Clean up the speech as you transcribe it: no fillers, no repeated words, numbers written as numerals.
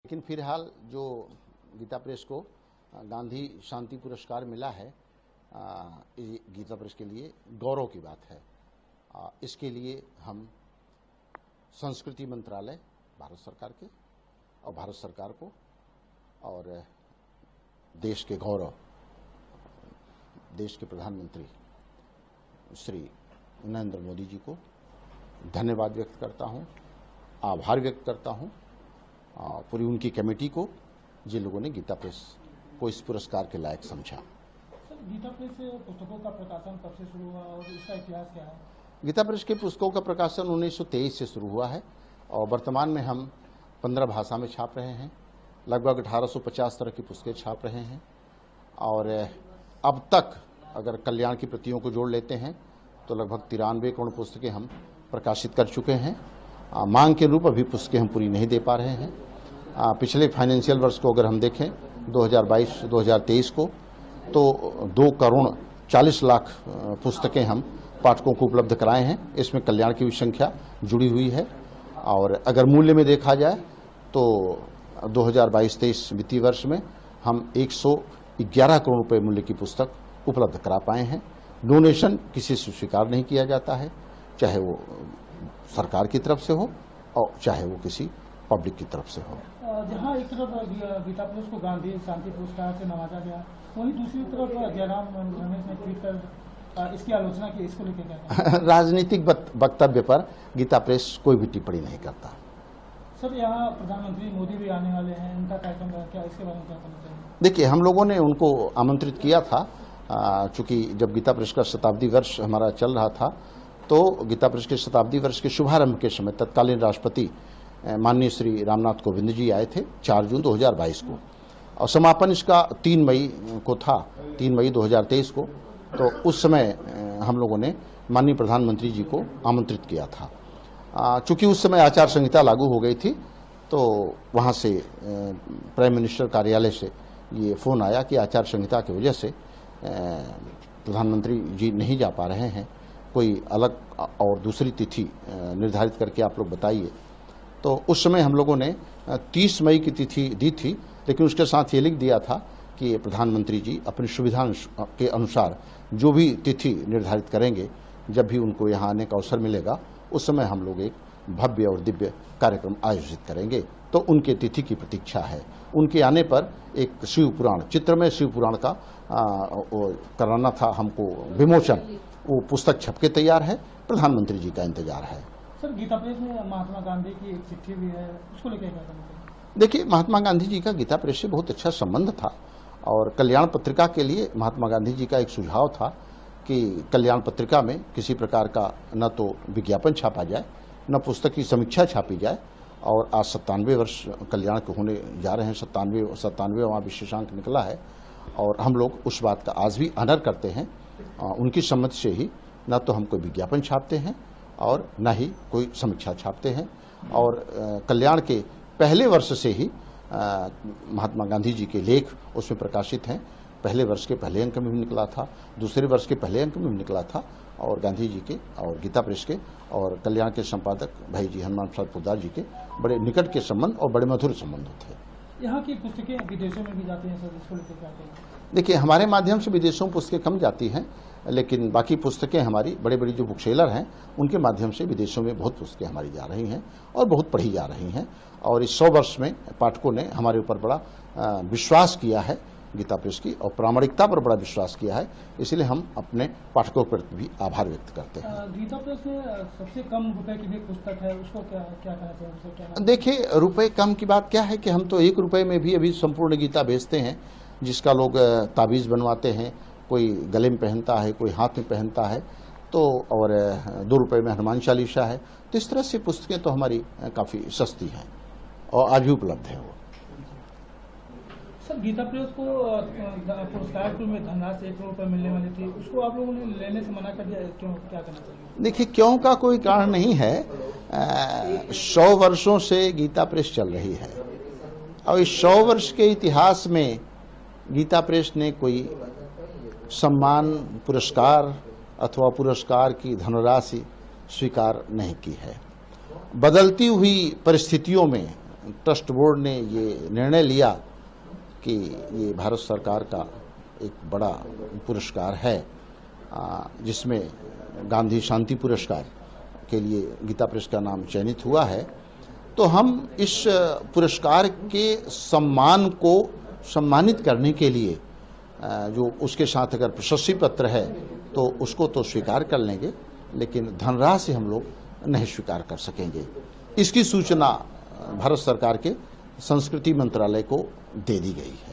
लेकिन फिलहाल जो गीता प्रेस को गांधी शांति पुरस्कार मिला है, गीता प्रेस के लिए गौरव की बात है। इसके लिए हम संस्कृति मंत्रालय भारत सरकार के और भारत सरकार को और देश के गौरव देश के प्रधानमंत्री श्री नरेंद्र मोदी जी को धन्यवाद व्यक्त करता हूं, आभार व्यक्त करता हूं पूरी उनकी कमेटी को जिन लोगों ने गीता प्रेस को इस पुरस्कार के लायक समझा। सर, गीता प्रेस पुस्तकों का प्रकाशन कब से शुरू हुआ और इसका इतिहास क्या है? गीता प्रेस के पुस्तकों का प्रकाशन 1923 से शुरू हुआ है और वर्तमान में हम 15 भाषा में छाप रहे हैं। लगभग 1850 तरह की पुस्तकें छाप रहे हैं और अब तक अगर कल्याण की प्रतियों को जोड़ लेते हैं तो लगभग 93 करोड़ पुस्तकें हम प्रकाशित कर चुके हैं। मांग के रूप अभी पुस्तकें हम पूरी नहीं दे पा रहे हैं। पिछले फाइनेंशियल वर्ष को अगर हम देखें 2022-2023 को तो 2 करोड़ 40 लाख पुस्तकें हम पाठकों को उपलब्ध कराए हैं। इसमें कल्याण की भी संख्या जुड़ी हुई है और अगर मूल्य में देखा जाए तो 2022-23 वित्तीय वर्ष में हम 111 करोड़ रुपए मूल्य की पुस्तक उपलब्ध करा पाए हैं। डोनेशन किसी से स्वीकार नहीं किया जाता है, चाहे वो सरकार की तरफ से हो और चाहे वो किसी पब्लिक की तरफ से हो। जहां एक तरफ गीता प्रेस को गांधी शांति पुरस्कार से नवाजा गया, वहीं दूसरी तरफ जयराम रमेश ने ट्वीट कर इसकी आलोचना की। इसको लेकर क्या राजनीतिक वक्तव्य पर गीता प्रेस कोई भी टिप्पणी नहीं करता। सर, यहाँ प्रधानमंत्री मोदी भी आने वाले हैं, उनका कार्यक्रम क्या, इसके बारे में क्या कहना चाहिए? देखिए, हम लोगों ने उनको आमंत्रित किया था, चूंकि जब गीता प्रेस का शताब्दी वर्ष हमारा चल रहा था तो गीता प्रेस के शताब्दी वर्ष के शुभारंभ के समय तत्कालीन राष्ट्रपति माननीय श्री रामनाथ कोविंद जी आए थे 4 जून 2022 को और समापन इसका 3 मई को था, 3 मई 2023 को। तो उस समय हम लोगों ने माननीय प्रधानमंत्री जी को आमंत्रित किया था। चूंकि उस समय आचार संहिता लागू हो गई थी तो वहाँ से प्राइम मिनिस्टर कार्यालय से ये फोन आया कि आचार संहिता की वजह से प्रधानमंत्री जी नहीं जा पा रहे हैं, कोई अलग और दूसरी तिथि निर्धारित करके आप लोग बताइए। तो उस समय हम लोगों ने 30 मई की तिथि दी थी, लेकिन उसके साथ ये लिख दिया था कि प्रधानमंत्री जी अपनी सुविधा के अनुसार जो भी तिथि निर्धारित करेंगे, जब भी उनको यहाँ आने का अवसर मिलेगा उस समय हम लोग एक भव्य और दिव्य कार्यक्रम आयोजित करेंगे। तो उनके तिथि की प्रतीक्षा है। उनके आने पर एक शिव पुराण, चित्रमय शिव पुराण का कराना था हमको विमोचन। वो पुस्तक छपके तैयार है, प्रधानमंत्री जी का इंतजार है। सर, गीता प्रेस में महात्मा गांधी की एक चिट्ठी भी है, उसको लेकर क्या कहना चाहिए? देखिए, महात्मा गांधी जी का गीता प्रेस से बहुत अच्छा संबंध था और कल्याण पत्रिका के लिए महात्मा गांधी जी का एक सुझाव था कि कल्याण पत्रिका में किसी प्रकार का न तो विज्ञापन छापा जाए, न पुस्तक की समीक्षा छापी जाए। और आज 97 वर्ष कल्याण के होने जा रहे हैं, 97वां विशेषांक निकला है और हम लोग उस बात का आज भी ऑनर करते हैं। उनकी सम्मति से ही न तो हम कोई विज्ञापन छापते हैं और न ही कोई समीक्षा छापते हैं। और कल्याण के पहले वर्ष से ही महात्मा गांधी जी के लेख उसमें प्रकाशित हैं। पहले वर्ष के पहले अंक में भी निकला था, दूसरे वर्ष के पहले अंक में भी निकला था और गांधी जी के और गीता प्रेस के और कल्याण के संपादक भाई जी हनुमान प्रसाद पोद्दार जी के बड़े निकट के संबंध और बड़े मधुर संबंध थे। यहाँ की पुस्तकें विदेशों में भी जाती हैं सर, इसको लेकर क्या कहेंगे? देखिए, हमारे माध्यम से विदेशों में पुस्तकें कम जाती हैं, लेकिन बाकी पुस्तकें हमारी बड़े बड़ी जो बुक सेलर हैं उनके माध्यम से विदेशों में बहुत पुस्तकें हमारी जा रही हैं और बहुत पढ़ी जा रही हैं। और इस 100 वर्ष में पाठकों ने हमारे ऊपर बड़ा विश्वास किया है, गीता प्रेस की और प्रामाणिकता पर बड़ा विश्वास किया है, इसलिए हम अपने पाठकों पर भी आभार व्यक्त करते हैं। गीता प्रेस में सबसे कम रुपए की भी पुस्तक है, उसको क्या कहना चाहिए? देखिए, रुपए कम की बात क्या है कि हम तो 1 रुपए में भी अभी संपूर्ण गीता बेचते हैं, जिसका लोग ताबीज़ बनवाते हैं, कोई गले में पहनता है, कोई हाथ में पहनता है, तो और 2 रुपए में हनुमान चालीसा है। तो इस तरह से पुस्तकें तो हमारी काफ़ी सस्ती हैं और आज भी उपलब्ध है वो। सर, गीता प्रेस को पुरस्कार में धनराशि 1 करोड़ रुपए मिलने वाली थी, उसको आप लोगों ने लेने से मना कर दिया, क्यों, क्या करना चाहिए? देखिए, क्यों का कोई कारण नहीं है। 100 वर्षों से गीता प्रेस चल रही है और इस 100 वर्ष के इतिहास में गीता प्रेस ने कोई सम्मान, पुरस्कार अथवा पुरस्कार की धनराशि स्वीकार नहीं की है। बदलती हुई परिस्थितियों में ट्रस्ट बोर्ड ने ये निर्णय लिया कि ये भारत सरकार का एक बड़ा पुरस्कार है, जिसमें गांधी शांति पुरस्कार के लिए गीता प्रेस का नाम चयनित हुआ है, तो हम इस पुरस्कार के सम्मान को सम्मानित करने के लिए जो उसके साथ अगर प्रशस्ति पत्र है तो उसको तो स्वीकार कर लेंगे, लेकिन धनराशि हम लोग नहीं स्वीकार कर सकेंगे। इसकी सूचना भारत सरकार के संस्कृति मंत्रालय को दे दी गई है।